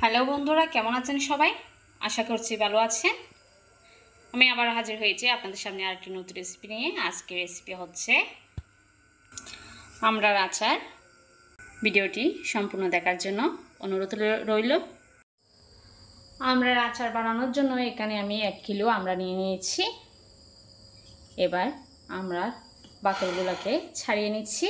Hello বন্ধুরা, কেমন আছেন সবাই? আশা করছি ভালো আছেন। আমি আবার হাজির হয়েছি আপনাদের সামনে আরেকটি নতুন রেসিপি নিয়ে। আজকের রেসিপি হচ্ছে আমড়ার আচার। ভিডিওটি সম্পূর্ণ দেখার জন্য অনুরোধ রইল। আমড়ার আচার বানানোর জন্য এখানে আমি 1 কিলো আমড়া নিয়ে নিয়েছি। এবার আমড়ার বাকলগুলোকে ছাড়িয়ে নিচ্ছি।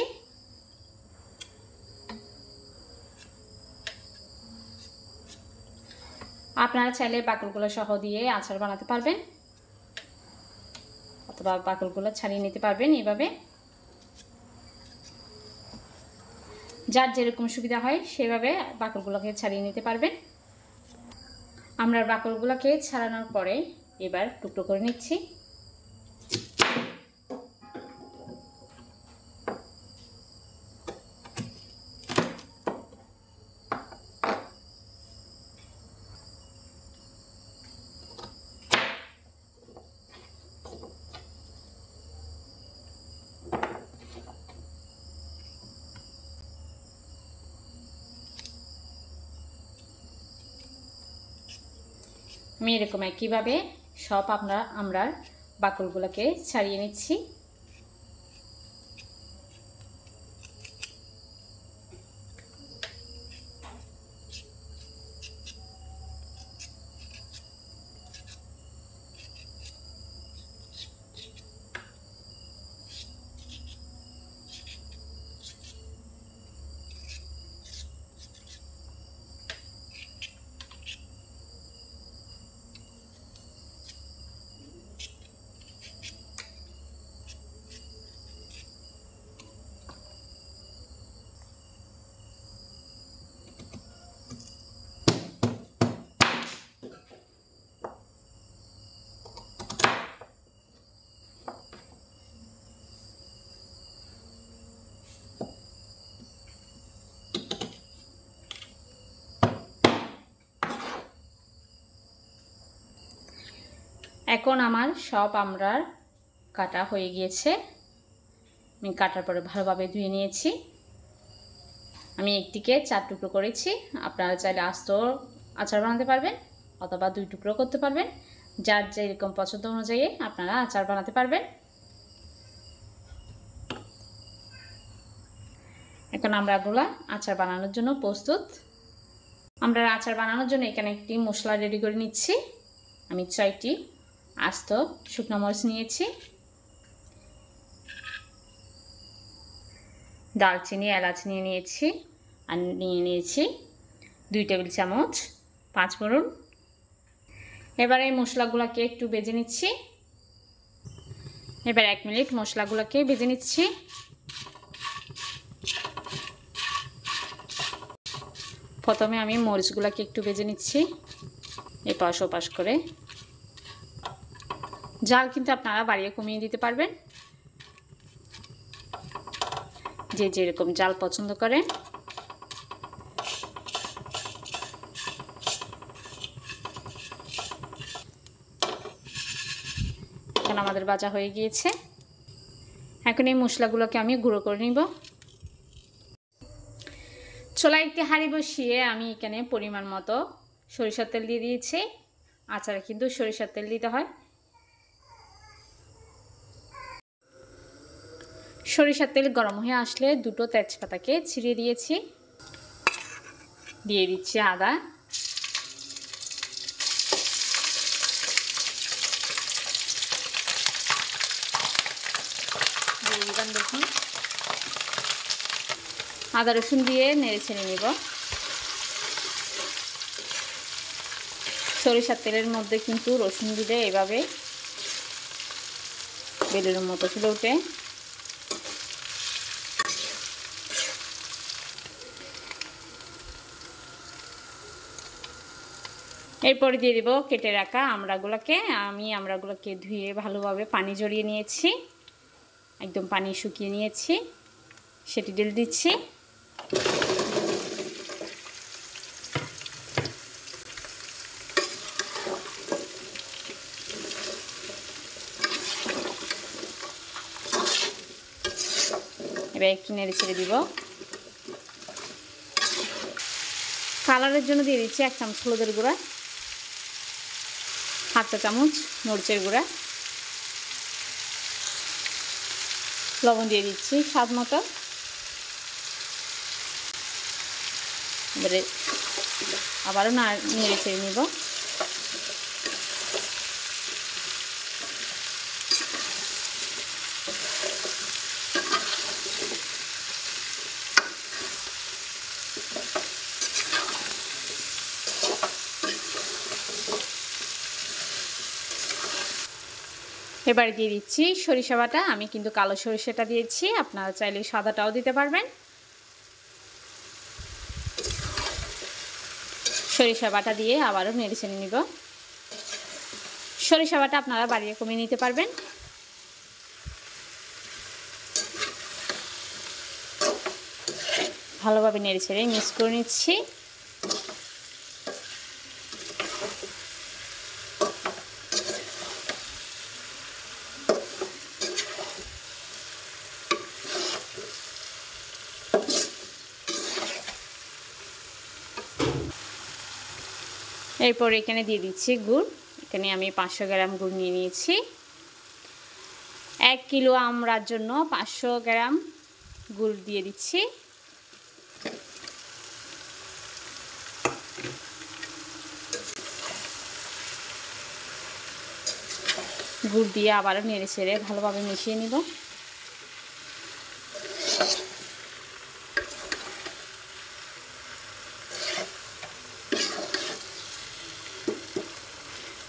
আপনারা চাইলে বাকলগুলো সহ দিয়ে আচার বানাতে পারবেন, অথবা বাকলগুলো ছাড়িয়ে নিতে পারবেন। এভাবে যার যেরকম সুবিধা হয় সেভাবে বাকলগুলোকে ছাড়িয়ে নিতে পারবেন। আমরা বাকলগুলোকে ছাড়ানোর পরে এবার টুকরো করে নিচ্ছি। আমি এরকম একইভাবে সব আমরা বাকলগুলোকে ছাড়িয়ে নিচ্ছি। এখন আমার সব আমড়ার কাটা হয়ে গিয়েছে। আমি কাটার পরে ভালোভাবে ধুয়ে নিয়েছি। আমি একটিকে 4 টুকরো করেছি। আপনারা চাইলে আস্ত আচার বানাতে পারবেন, অথবা 2 টুকরো করতে পারবেন। যার যেরকম পছন্দ অনুযায়ী আপনারা আচার বানাতে পারবেন। এখন আমড়াগুলো আচার বানানোর জন্য প্রস্তুত। আমরা আচার বানানোর জন্য এখানে একটি মশলা রেডি করে নিচ্ছি। আমি 6টি আস্ত শুকনো মরিচ নিয়েছি, দারচিনি এলাচ নিয়ে নিয়েছি, আর নিয়ে নিয়েছি 2 টেবিল চামচ পাঁচফোড়ন। এবার এই মশলাগুলোকে একটু ভেজে নিচ্ছি। এবার 1 মিনিট মশলাগুলোকে ভেজে নিচ্ছি। প্রথমে আমি মরিচগুলোকে একটু ভেজে নিচ্ছি, এপাশ ওপাশ করে। জাল কিন্তু আপনারা বাড়িয়ে কমিয়ে দিতে পারবেন, যে যেরকম জাল পছন্দ করেন। এখন আমাদের ভাজা হয়ে গিয়েছে। এখন এই মশলাগুলোকে আমি গুঁড়ো করে নিব। চুলায় একটি হাঁড়ি বসিয়ে আমি এখানে পরিমাণ মতো সরিষার তেল দিয়ে দিয়েছি। আচারে কিন্তু সরিষার তেল দিতে হয়। সরিষার তেল গরম হয়ে আসলে 2টো তেজপাতাকে ছিঁড়ে দিয়েছি। দিয়ে দিচ্ছি আদা, দেখুন আদা রসুন দিয়ে নেড়ে ছেড়ে নিব। সরিষার তেলের মধ্যে কিন্তু রসুন দিলে এভাবে বেলুনের মতো ফুলে ওঠে। এরপরে দিয়ে দেব কেটে রাখা আমড়াগুলোকে। আমি আমড়াগুলোকে ধুয়ে ভালোভাবে পানি ঝরিয়ে নিয়েছি, একদম পানি শুকিয়ে নিয়েছি। সেটি ঢেলে দিচ্ছি। এবার একটু নেড়ে ছেড়ে দিব। কালারের জন্য দিয়ে দিচ্ছি 1 চামচ হলুদের গুঁড়া, 1/2 চা চামচ মরিচের গুঁড়া, লবণ দিয়ে দিচ্ছি স্বাদ মতো। এবারে আবারও নেড়ে ছেড়ে নিব। এবারে দিয়ে দিচ্ছি সরিষা বাটা। আমি কিন্তু কালো সরিষাটা দিয়েছি, আপনারা চাইলে সাদাটাও দিতে পারবেন। সরিষা বাটা দিয়ে আবারও নেড়ে চেড়ে নিব। সরিষা বাটা আপনারা বাড়িয়ে কমিয়ে নিতে পারবেন। ভালোভাবে নেড়ে ছেড়ে মিক্স করে নিচ্ছি। এরপর এখানে দিয়ে দিচ্ছি গুড়। এখানে আমি 500 গ্রাম গুড় নিয়ে নিয়েছি। 1 কিলো আমড়ার জন্য 500 গ্রাম গুড় দিয়ে দিচ্ছি। গুড় দিয়ে আবারও নেড়ে ছেড়ে ভালোভাবে মিশিয়ে নিব।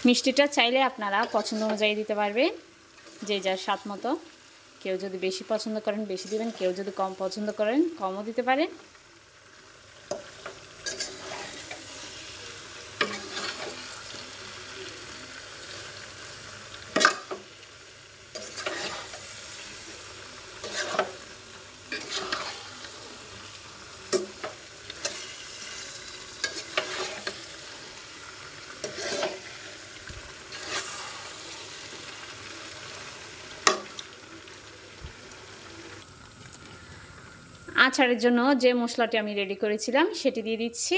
মিষ্টিটা চাইলে আপনারা পছন্দ অনুযায়ী দিতে পারবেন, যে যার স্বাদ মতো। কেউ যদি বেশি পছন্দ করেন বেশি দিবেন, কেউ যদি কম পছন্দ করেন কমও দিতে পারেন। আচারের জন্য যে মশলাটি আমি রেডি করেছিলাম সেটি দিয়ে দিচ্ছি।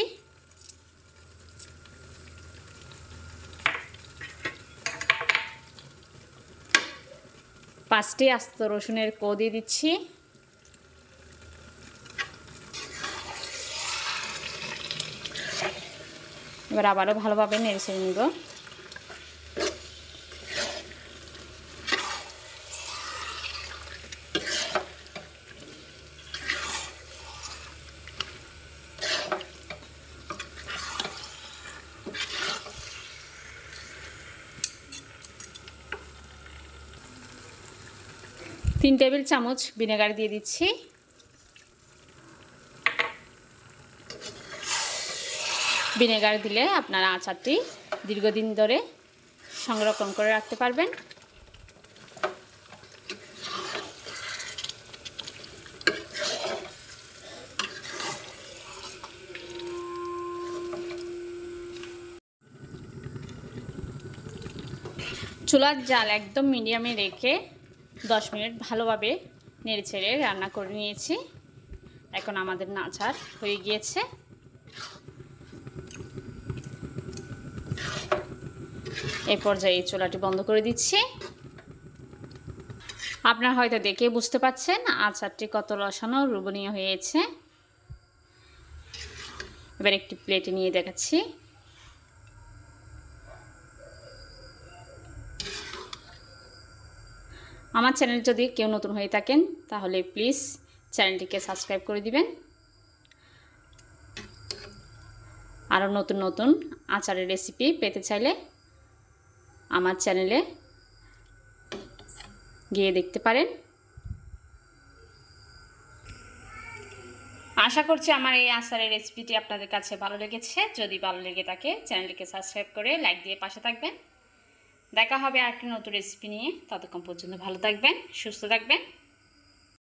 পাঁচটি আস্ত রসুনের কোয়া দিয়ে দিচ্ছি। এবার আবারও ভালোভাবে নেড়ে ছেড়ে নিব। তিন টেবিল চামচ ভিনেগার দিয়ে দিচ্ছি। ভিনেগার দিলে আপনারা আচারটি দীর্ঘদিন ধরে সংরক্ষণ করে রাখতে পারবেন। চুলার জাল একদম মিডিয়ামে রেখে 10 মিনিট ভালোভাবে নেড়েচেড়ে রান্না করে নিয়েছি। এখন আমাদের আচার হয়ে গিয়েছে। এই পর্যায়ে চুলাটি বন্ধ করে দিচ্ছি। আপনারা হয়তো দেখে বুঝতে পারছেন আচারটি কত রসালো লোভনীয় হয়েছে। এবার একটি প্লেটে নিয়ে দেখাচ্ছি। আমার চ্যানেল যদি কেউ নতুন হয়ে থাকেন তাহলে প্লিজ চ্যানেলটিকে সাবস্ক্রাইব করে দিবেন। আরও নতুন নতুন আচারের রেসিপি পেতে চাইলে আমার চ্যানেলে গিয়ে দেখতে পারেন। আশা করছি আমার এই আচারের রেসিপিটি আপনাদের কাছে ভালো লেগেছে। যদি ভালো লেগে থাকে চ্যানেলটিকে সাবস্ক্রাইব করে লাইক দিয়ে পাশে থাকবেন। দেখা হবে আরেকটি নতুন রেসিপি নিয়ে। ততক্ষণ পর্যন্ত ভালো থাকবেন, সুস্থ থাকবেন।